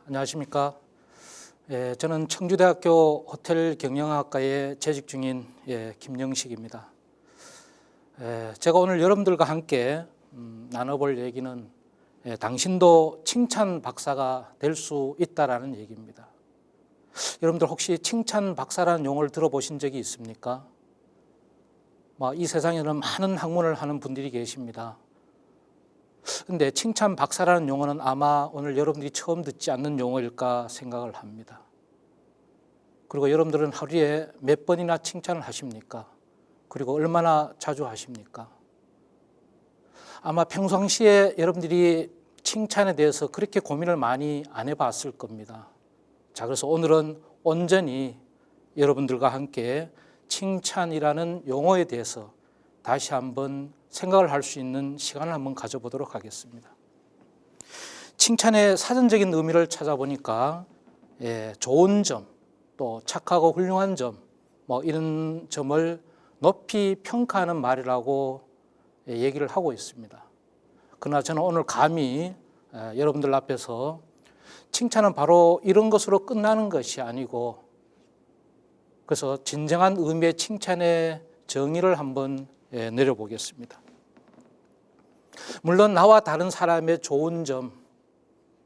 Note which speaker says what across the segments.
Speaker 1: 안녕하십니까. 저는 청주대학교 호텔경영학과에 재직 중인 김영식입니다. 제가 오늘 여러분들과 함께 나눠볼 얘기는 당신도 칭찬 박사가 될 수 있다라는 얘기입니다. 여러분들 혹시 칭찬 박사라는 용어를 들어보신 적이 있습니까? 이 세상에는 많은 학문을 하는 분들이 계십니다. 근데 칭찬 박사라는 용어는 아마 오늘 여러분들이 처음 듣지 않는 용어일까 생각을 합니다. 그리고 여러분들은 하루에 몇 번이나 칭찬을 하십니까? 그리고 얼마나 자주 하십니까? 아마 평상시에 여러분들이 칭찬에 대해서 그렇게 고민을 많이 안 해봤을 겁니다. 자, 그래서 오늘은 온전히 여러분들과 함께 칭찬이라는 용어에 대해서 다시 한번 생각을 할 수 있는 시간을 한번 가져보도록 하겠습니다. 칭찬의 사전적인 의미를 찾아보니까 좋은 점, 또 착하고 훌륭한 점, 이런 점을 높이 평가하는 말이라고 얘기를 하고 있습니다. 그러나 저는 오늘 감히 여러분들 앞에서 칭찬은 바로 이런 것으로 끝나는 것이 아니고, 그래서 진정한 의미의 칭찬의 정의를 한번 내려보겠습니다. 물론 나와 다른 사람의 좋은 점,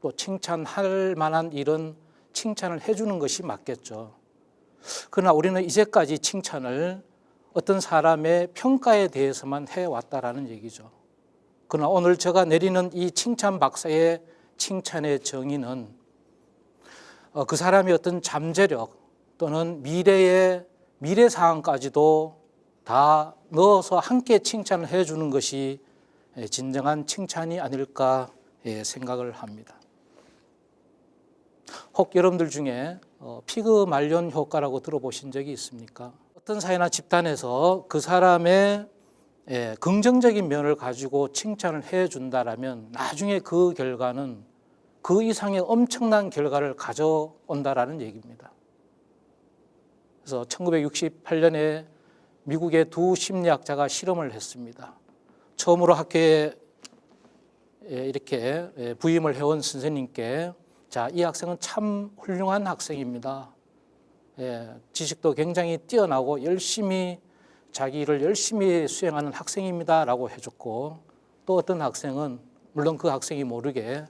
Speaker 1: 또 칭찬할 만한 일은 칭찬을 해주는 것이 맞겠죠. 그러나 우리는 이제까지 칭찬을 어떤 사람의 평가에 대해서만 해왔다라는 얘기죠. 그러나 오늘 제가 내리는 이 칭찬 박사의 칭찬의 정의는 그 사람의 어떤 잠재력 또는 미래 상황까지도 다 넣어서 함께 칭찬을 해주는 것이 진정한 칭찬이 아닐까 생각을 합니다. 혹 여러분들 중에 피그말리온 효과라고 들어보신 적이 있습니까? 어떤 사회나 집단에서 그 사람의 긍정적인 면을 가지고 칭찬을 해준다라면 나중에 그 결과는 그 이상의 엄청난 결과를 가져온다라는 얘기입니다. 그래서 1968년에 미국의 두 심리학자가 실험을 했습니다. 처음으로 학교에 이렇게 부임을 해온 선생님께, 자, 이 학생은 참 훌륭한 학생입니다. 지식도 굉장히 뛰어나고 자기 일을 열심히 수행하는 학생입니다 라고 해줬고, 또 어떤 학생은, 물론 그 학생이 모르게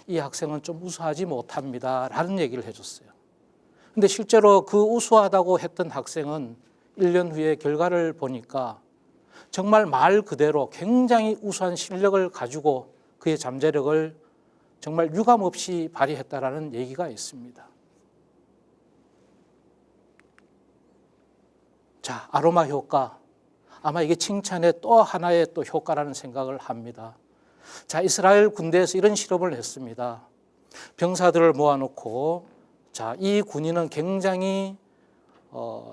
Speaker 1: 이 학생은 좀 우수하지 못합니다 라는 얘기를 해줬어요. 근데 실제로 그 우수하다고 했던 학생은 1년 후에 결과를 보니까 정말 말 그대로 굉장히 우수한 실력을 가지고 그의 잠재력을 정말 유감없이 발휘했다라는 얘기가 있습니다. 자, 아로마 효과. 아마 이게 칭찬의 또 하나의 또 효과라는 생각을 합니다. 자, 이스라엘 군대에서 이런 실험을 했습니다. 병사들을 모아놓고, 자, 이 군인은 굉장히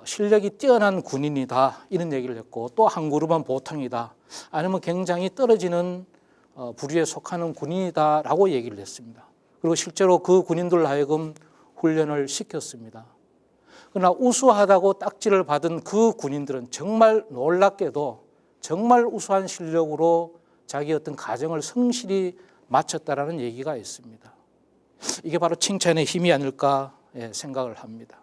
Speaker 1: 실력이 뛰어난 군인이다 이런 얘기를 했고, 또 한 그룹은 보통이다, 아니면 굉장히 떨어지는 부류에 속하는 군인이다 라고 얘기를 했습니다. 그리고 실제로 그 군인들 하여금 훈련을 시켰습니다. 그러나 우수하다고 딱지를 받은 그 군인들은 정말 놀랍게도 정말 우수한 실력으로 자기 어떤 가정을 성실히 마쳤다라는 얘기가 있습니다. 이게 바로 칭찬의 힘이 아닐까 생각을 합니다.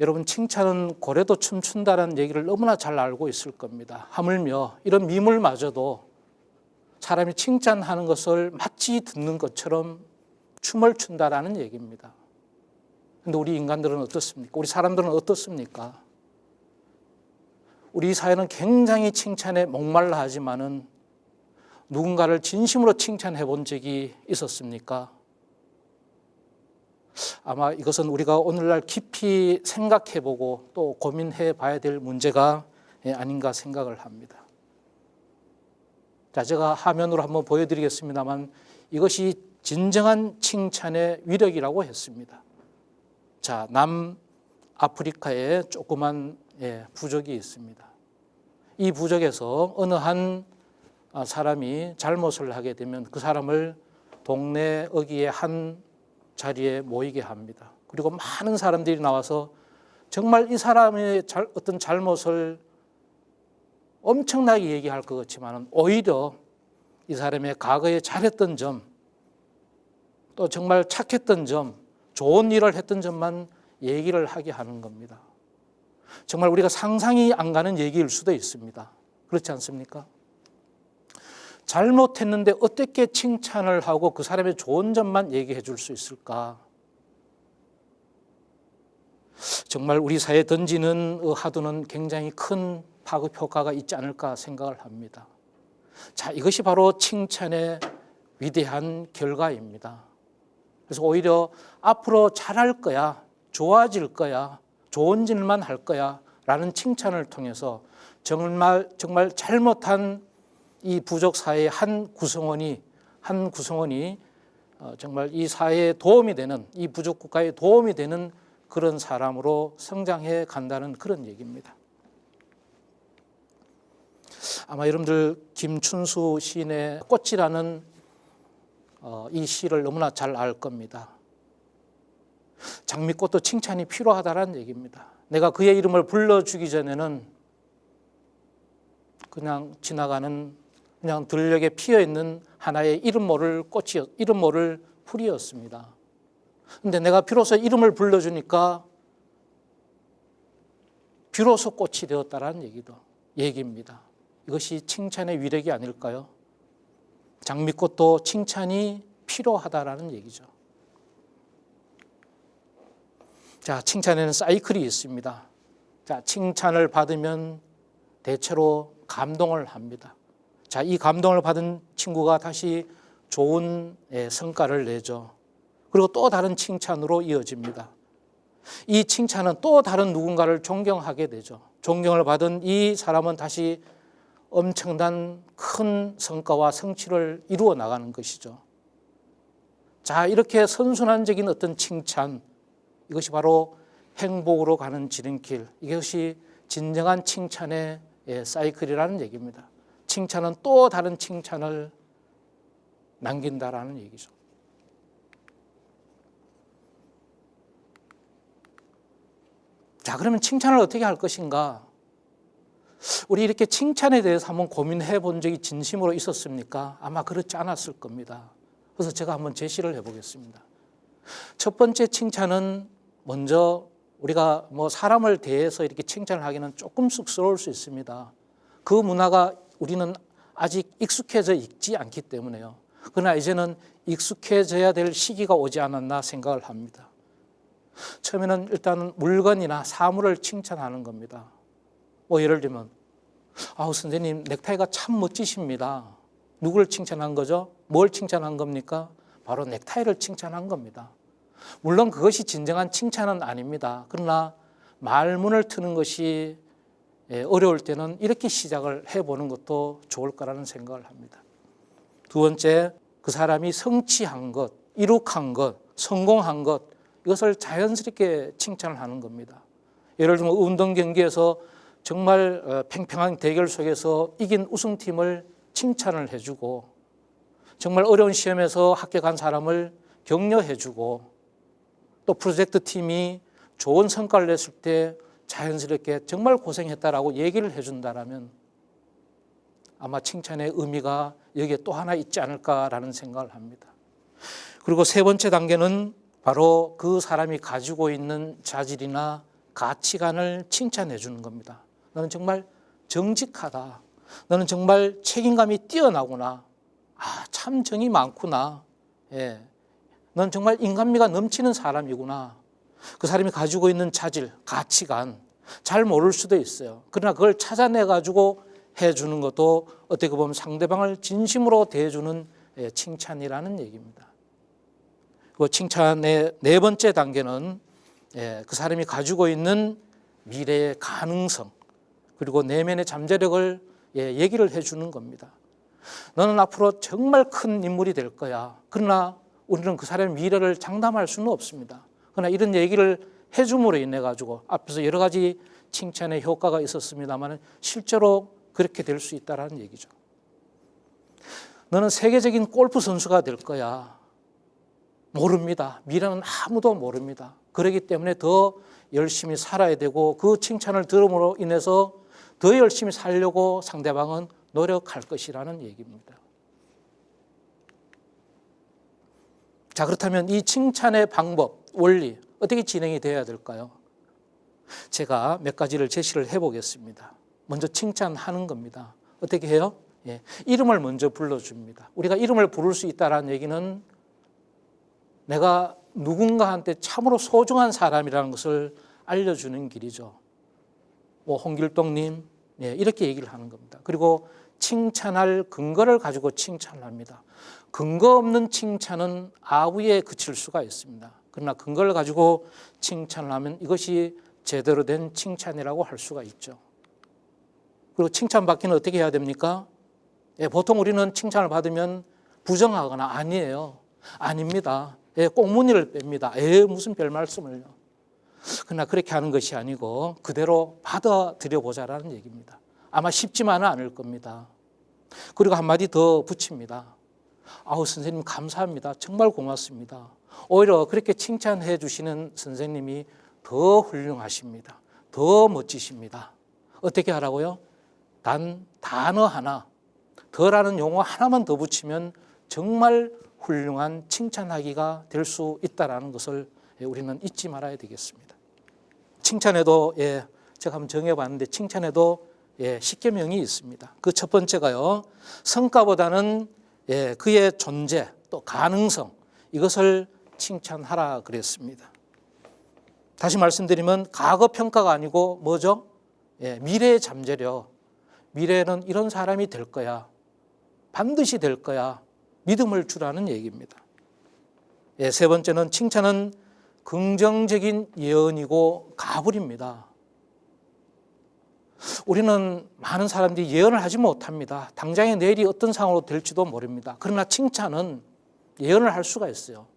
Speaker 1: 여러분, 칭찬은 고래도 춤춘다는 얘기를 너무나 잘 알고 있을 겁니다. 하물며 이런 미물마저도 사람이 칭찬하는 것을 마치 듣는 것처럼 춤을 춘다라는 얘기입니다. 그런데 우리 인간들은 어떻습니까? 우리 사람들은 어떻습니까? 우리 사회는 굉장히 칭찬에 목말라 하지만은 누군가를 진심으로 칭찬해 본 적이 있었습니까? 아마 이것은 우리가 오늘날 깊이 생각해보고 또 고민해 봐야 될 문제가 아닌가 생각을 합니다. 자, 제가 화면으로 한번 보여드리겠습니다만 이것이 진정한 칭찬의 위력이라고 했습니다. 자, 남아프리카에 조그만 부족이 있습니다. 이 부족에서 어느 한 사람이 잘못을 하게 되면 그 사람을 동네 어귀의 한 자리에 모이게 합니다. 그리고 많은 사람들이 나와서 정말 이 사람의 어떤 잘못을 엄청나게 얘기할 것 같지만 오히려 이 사람의 과거에 잘했던 점, 또 정말 착했던 점, 좋은 일을 했던 점만 얘기를 하게 하는 겁니다. 정말 우리가 상상이 안 가는 얘기일 수도 있습니다. 그렇지 않습니까? 잘못했는데 어떻게 칭찬을 하고 그 사람의 좋은 점만 얘기해 줄 수 있을까? 정말 우리 사회에 던지는 화두는 굉장히 큰 파급 효과가 있지 않을까 생각을 합니다. 자, 이것이 바로 칭찬의 위대한 결과입니다. 그래서 오히려 앞으로 잘할 거야, 좋아질 거야, 좋은 일만 할 거야 라는 칭찬을 통해서 정말 잘못한 이 부족 사회의 한 구성원이 정말 이 사회에 도움이 되는, 이 부족 국가에 도움이 되는 그런 사람으로 성장해 간다는 그런 얘기입니다. 아마 여러분들 김춘수 시인의 꽃이라는 이 시를 너무나 잘 알 겁니다. 장미꽃도 칭찬이 필요하다는 얘기입니다. 내가 그의 이름을 불러주기 전에는 그냥 지나가는 그냥 들녘에 피어있는 하나의 이름 모를 풀이었습니다. 그런데 내가 비로소 이름을 불러주니까 비로소 꽃이 되었다라는 얘기입니다. 이것이 칭찬의 위력이 아닐까요? 장미꽃도 칭찬이 필요하다라는 얘기죠. 자, 칭찬에는 사이클이 있습니다. 자, 칭찬을 받으면 대체로 감동을 합니다. 자, 이 감동을 받은 친구가 다시 좋은 성과를 내죠. 그리고 또 다른 칭찬으로 이어집니다. 이 칭찬은 또 다른 누군가를 존경하게 되죠. 존경을 받은 이 사람은 다시 엄청난 큰 성과와 성취를 이루어 나가는 것이죠. 자, 이렇게 선순환적인 어떤 칭찬, 이것이 바로 행복으로 가는 지름길, 이것이 진정한 칭찬의 사이클이라는 얘기입니다. 칭찬은 또 다른 칭찬을 남긴다라는 얘기죠. 자, 그러면 칭찬을 어떻게 할 것인가? 우리 이렇게 칭찬에 대해서 한번 고민해 본 적이 진심으로 있었습니까? 아마 그렇지 않았을 겁니다. 그래서 제가 한번 제시를 해보겠습니다. 첫 번째 칭찬은 먼저 우리가 사람을 대해서 이렇게 칭찬을 하기는 조금 쑥스러울 수 있습니다. 그 문화가 우리는 아직 익숙해져 있지 않기 때문에요. 그러나 이제는 익숙해져야 될 시기가 오지 않았나 생각을 합니다. 처음에는 일단 물건이나 사물을 칭찬하는 겁니다. 예를 들면 선생님 넥타이가 참 멋지십니다. 누구를 칭찬한 거죠? 뭘 칭찬한 겁니까? 바로 넥타이를 칭찬한 겁니다. 물론 그것이 진정한 칭찬은 아닙니다. 그러나 말문을 트는 것이 어려울 때는 이렇게 시작을 해보는 것도 좋을 거라는 생각을 합니다. 두 번째, 그 사람이 성취한 것, 이룩한 것, 성공한 것, 이것을 자연스럽게 칭찬을 하는 겁니다. 예를 들면 운동 경기에서 정말 팽팽한 대결 속에서 이긴 우승팀을 칭찬을 해주고, 정말 어려운 시험에서 합격한 사람을 격려해주고, 또 프로젝트 팀이 좋은 성과를 냈을 때 자연스럽게 정말 고생했다라고 얘기를 해준다라면 아마 칭찬의 의미가 여기에 또 하나 있지 않을까라는 생각을 합니다. 그리고 세 번째 단계는 바로 그 사람이 가지고 있는 자질이나 가치관을 칭찬해 주는 겁니다. 너는 정말 정직하다. 너는 정말 책임감이 뛰어나구나. 참 정이 많구나. 넌 정말 인간미가 넘치는 사람이구나. 그 사람이 가지고 있는 자질, 가치관 잘 모를 수도 있어요. 그러나 그걸 찾아내가지고 해주는 것도 어떻게 보면 상대방을 진심으로 대해주는 칭찬이라는 얘기입니다. 그 칭찬의 네 번째 단계는 그 사람이 가지고 있는 미래의 가능성, 그리고 내면의 잠재력을 얘기를 해주는 겁니다. 너는 앞으로 정말 큰 인물이 될 거야. 그러나 우리는 그 사람의 미래를 장담할 수는 없습니다. 그러나 이런 얘기를 해줌으로 인해 가지고 앞에서 여러 가지 칭찬의 효과가 있었습니다만 실제로 그렇게 될 수 있다는 얘기죠. 너는 세계적인 골프 선수가 될 거야. 모릅니다. 미래는 아무도 모릅니다. 그렇기 때문에 더 열심히 살아야 되고 그 칭찬을 들음으로 인해서 더 열심히 살려고 상대방은 노력할 것이라는 얘기입니다. 자, 그렇다면 이 칭찬의 방법, 원리 어떻게 진행이 되어야 될까요? 제가 몇 가지를 제시를 해보겠습니다. 먼저 칭찬하는 겁니다. 어떻게 해요? 이름을 먼저 불러줍니다. 우리가 이름을 부를 수 있다는 얘기는 내가 누군가한테 참으로 소중한 사람이라는 것을 알려주는 길이죠. 홍길동님, 이렇게 얘기를 하는 겁니다. 그리고 칭찬할 근거를 가지고 칭찬을 합니다. 근거 없는 칭찬은 아우에 그칠 수가 있습니다. 그러나 근거를 가지고 칭찬을 하면 이것이 제대로 된 칭찬이라고 할 수가 있죠. 그리고 칭찬받기는 어떻게 해야 됩니까? 보통 우리는 칭찬을 받으면 부정하거나 아니에요. 아닙니다. 꽁무니를 뺍니다. 무슨 별 말씀을요. 그러나 그렇게 하는 것이 아니고 그대로 받아들여 보자라는 얘기입니다. 아마 쉽지만은 않을 겁니다. 그리고 한마디 더 붙입니다. 아우, 선생님 감사합니다. 정말 고맙습니다. 오히려 그렇게 칭찬해 주시는 선생님이 더 훌륭하십니다. 더 멋지십니다. 어떻게 하라고요? 단 단어 하나, 더라는 용어 하나만 더 붙이면 정말 훌륭한 칭찬하기가 될 수 있다는 것을 우리는 잊지 말아야 되겠습니다. 칭찬에도 제가 한번 정해봤는데 칭찬에도 10계명이 있습니다. 그 첫 번째가요, 성과보다는 그의 존재 또 가능성, 이것을 칭찬하라 그랬습니다. 다시 말씀드리면 과거 평가가 아니고 뭐죠? 미래의 잠재력. 미래에는 이런 사람이 될 거야. 반드시 될 거야. 믿음을 주라는 얘기입니다. 세 번째는 칭찬은 긍정적인 예언이고 가불입니다. 우리는 많은 사람들이 예언을 하지 못합니다. 당장에 내일이 어떤 상황으로 될지도 모릅니다. 그러나 칭찬은 예언을 할 수가 있어요.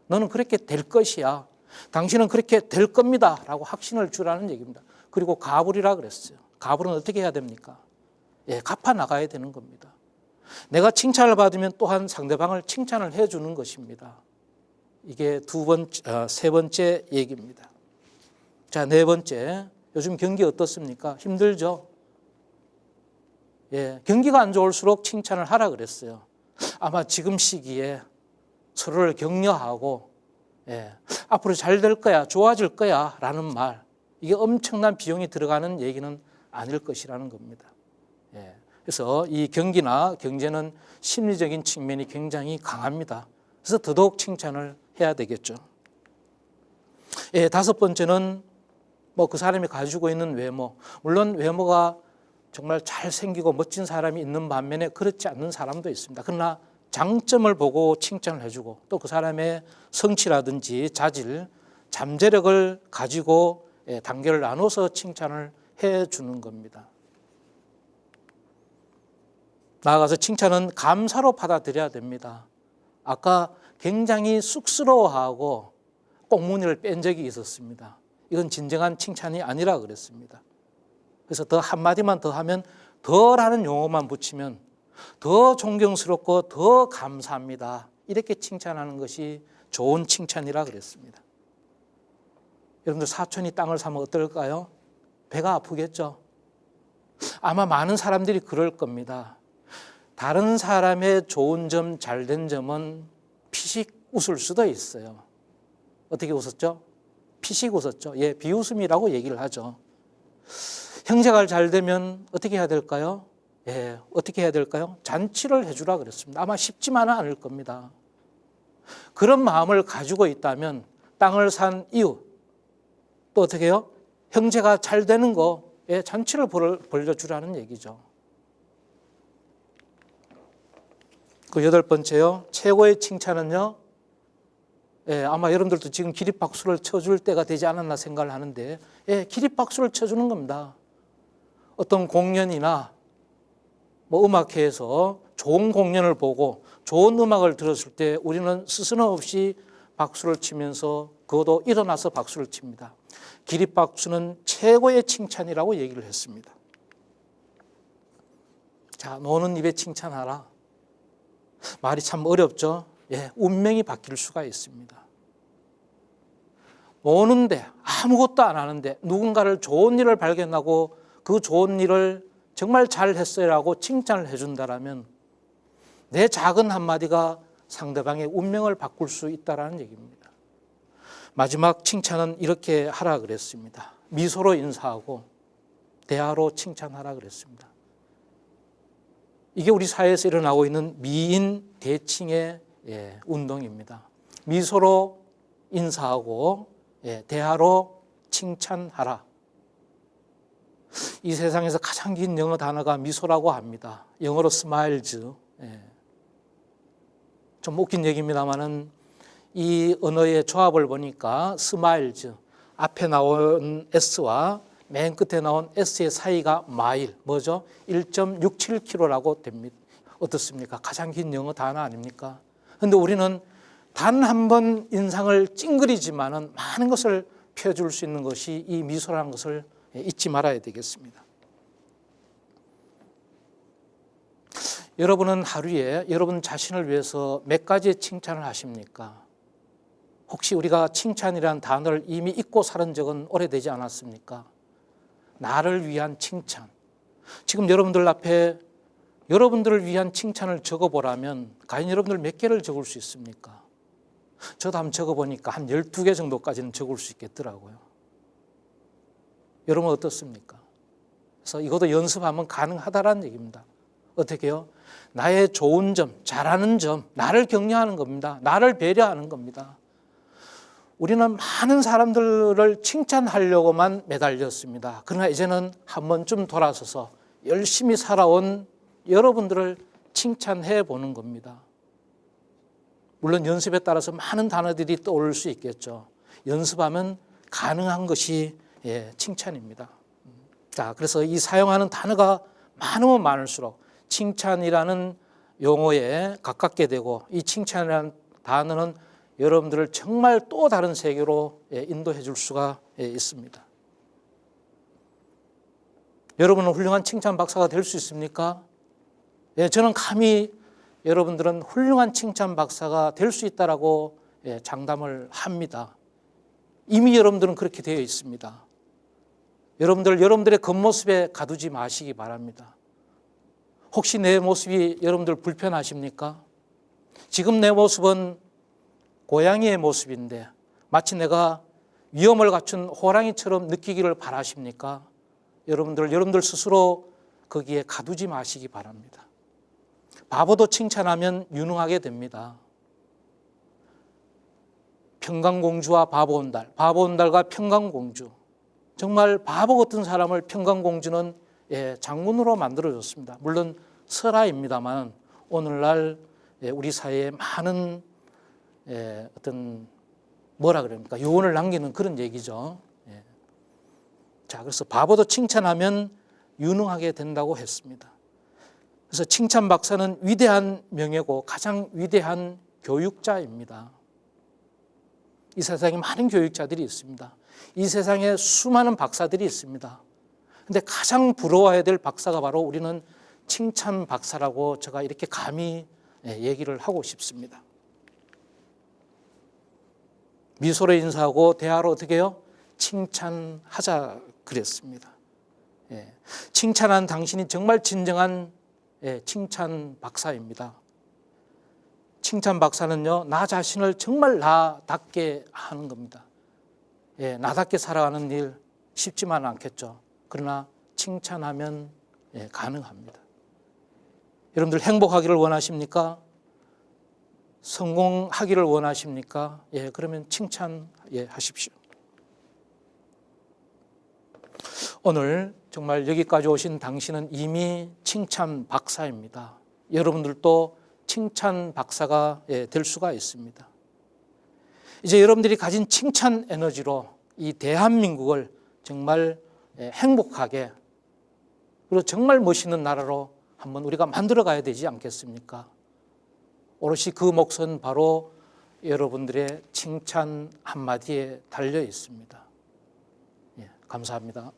Speaker 1: 너는 그렇게 될 것이야. 당신은 그렇게 될 겁니다. 라고 확신을 주라는 얘기입니다. 그리고 가불이라 그랬어요. 가불은 어떻게 해야 됩니까? 갚아 나가야 되는 겁니다. 내가 칭찬을 받으면 또한 상대방을 칭찬을 해주는 것입니다. 이게 세 번째 얘기입니다. 자, 네 번째. 요즘 경기 어떻습니까? 힘들죠? 경기가 안 좋을수록 칭찬을 하라 그랬어요. 아마 지금 시기에 서로를 격려하고 앞으로 잘 될 거야, 좋아질 거야 라는 말, 이게 엄청난 비용이 들어가는 얘기는 아닐 것이라는 겁니다. 그래서 이 경기나 경제는 심리적인 측면이 굉장히 강합니다. 그래서 더더욱 칭찬을 해야 되겠죠. 다섯 번째는 그 사람이 가지고 있는 외모, 물론 외모가 정말 잘생기고 멋진 사람이 있는 반면에 그렇지 않는 사람도 있습니다. 그러나 장점을 보고 칭찬을 해주고 또 그 사람의 성취라든지 자질, 잠재력을 가지고 단계를 나눠서 칭찬을 해주는 겁니다. 나아가서 칭찬은 감사로 받아들여야 됩니다. 아까 굉장히 쑥스러워하고 꽁무니를 뺀 적이 있었습니다. 이건 진정한 칭찬이 아니라 그랬습니다. 그래서 더 한마디만 더 하면 더라는 용어만 붙이면 더 존경스럽고 더 감사합니다. 이렇게 칭찬하는 것이 좋은 칭찬이라 그랬습니다. 여러분들 사촌이 땅을 사면 어떨까요? 배가 아프겠죠? 아마 많은 사람들이 그럴 겁니다. 다른 사람의 좋은 점, 잘된 점은 피식 웃을 수도 있어요. 어떻게 웃었죠? 피식 웃었죠. 비웃음이라고 얘기를 하죠. 형제가 잘 되면 어떻게 해야 될까요? 어떻게 해야 될까요? 잔치를 해주라 그랬습니다. 아마 쉽지만은 않을 겁니다. 그런 마음을 가지고 있다면 땅을 산 이유, 또 어떻게 해요? 형제가 잘 되는 거, 잔치를 벌려주라는 얘기죠. 그 여덟 번째요. 최고의 칭찬은요. 아마 여러분들도 지금 기립박수를 쳐줄 때가 되지 않았나 생각을 하는데 기립박수를 쳐주는 겁니다. 어떤 공연이나 음악회에서 좋은 공연을 보고 좋은 음악을 들었을 때 우리는 스스럼 없이 박수를 치면서 그것도 일어나서 박수를 칩니다. 기립박수는 최고의 칭찬이라고 얘기를 했습니다. 자, 노는 입에 칭찬하라. 말이 참 어렵죠. 운명이 바뀔 수가 있습니다. 노는데 아무것도 안 하는데 누군가를 좋은 일을 발견하고 그 좋은 일을 정말 잘했어요라고 칭찬을 해준다라면 내 작은 한마디가 상대방의 운명을 바꿀 수 있다는 얘기입니다. 마지막 칭찬은 이렇게 하라 그랬습니다. 미소로 인사하고 대화로 칭찬하라 그랬습니다. 이게 우리 사회에서 일어나고 있는 미인 대칭의 운동입니다. 미소로 인사하고 대화로 칭찬하라. 이 세상에서 가장 긴 영어 단어가 미소라고 합니다. 영어로 스마일즈. 좀 웃긴 얘기입니다만은 이 언어의 조합을 보니까 스마일즈, 앞에 나온 S와 맨 끝에 나온 S의 사이가 마일, 뭐죠? 1.67km라고 됩니다. 어떻습니까? 가장 긴 영어 단어 아닙니까? 그런데 우리는 단 한 번 인상을 찡그리지만은 많은 것을 펴줄 수 있는 것이 이 미소라는 것을 잊지 말아야 되겠습니다. 여러분은 하루에 여러분 자신을 위해서 몇 가지의 칭찬을 하십니까? 혹시 우리가 칭찬이라는 단어를 이미 잊고 살은 적은 오래되지 않았습니까? 나를 위한 칭찬. 지금 여러분들 앞에 여러분들을 위한 칭찬을 적어보라면 과연 여러분들 몇 개를 적을 수 있습니까? 저도 한번 적어보니까 한 12개 정도까지는 적을 수 있겠더라고요. 여러분 어떻습니까? 그래서 이것도 연습하면 가능하다는 얘기입니다. 어떻게 해요? 나의 좋은 점, 잘하는 점, 나를 격려하는 겁니다. 나를 배려하는 겁니다. 우리는 많은 사람들을 칭찬하려고만 매달렸습니다. 그러나 이제는 한 번쯤 돌아서서 열심히 살아온 여러분들을 칭찬해 보는 겁니다. 물론 연습에 따라서 많은 단어들이 떠오를 수 있겠죠. 연습하면 가능한 것이 칭찬입니다. 자, 그래서 이 사용하는 단어가 많으면 많을수록 칭찬이라는 용어에 가깝게 되고 이 칭찬이라는 단어는 여러분들을 정말 또 다른 세계로 인도해 줄 수가 있습니다. 여러분은 훌륭한 칭찬 박사가 될 수 있습니까? 저는 감히 여러분들은 훌륭한 칭찬 박사가 될 수 있다라고 장담을 합니다. 이미 여러분들은 그렇게 되어 있습니다. 여러분들의 겉모습에 가두지 마시기 바랍니다. 혹시 내 모습이 여러분들 불편하십니까? 지금 내 모습은 고양이의 모습인데 마치 내가 위험을 갖춘 호랑이처럼 느끼기를 바라십니까? 여러분들 스스로 거기에 가두지 마시기 바랍니다. 바보도 칭찬하면 유능하게 됩니다. 평강공주와 바보 온 달, 바보 온 달과 평강공주. 정말 바보 같은 사람을 평강공주는 장군으로 만들어줬습니다. 물론 설화입니다만 오늘날 우리 사회에 많은 어떤 뭐라 그럽니까? 요원을 남기는 그런 얘기죠. 자, 그래서 바보도 칭찬하면 유능하게 된다고 했습니다. 그래서 칭찬 박사는 위대한 명예고 가장 위대한 교육자입니다. 이 세상에 많은 교육자들이 있습니다. 이 세상에 수많은 박사들이 있습니다. 그런데 가장 부러워해야 될 박사가 바로 우리는 칭찬 박사라고 제가 이렇게 감히 얘기를 하고 싶습니다. 미소로 인사하고 대화로 어떻게 해요? 칭찬하자 그랬습니다. 칭찬한 당신이 정말 진정한 칭찬 박사입니다. 칭찬 박사는요, 나 자신을 정말 나답게 하는 겁니다. 나답게 살아가는 일 쉽지만은 않겠죠. 그러나 칭찬하면 가능합니다. 여러분들 행복하기를 원하십니까? 성공하기를 원하십니까? 그러면 칭찬하십시오. 오늘 정말 여기까지 오신 당신은 이미 칭찬 박사입니다. 여러분들도 칭찬 박사가 될 수가 있습니다. 이제 여러분들이 가진 칭찬 에너지로 이 대한민국을 정말 행복하게 그리고 정말 멋있는 나라로 한번 우리가 만들어 가야 되지 않겠습니까? 오롯이 그 몫은 바로 여러분들의 칭찬 한마디에 달려 있습니다. 감사합니다.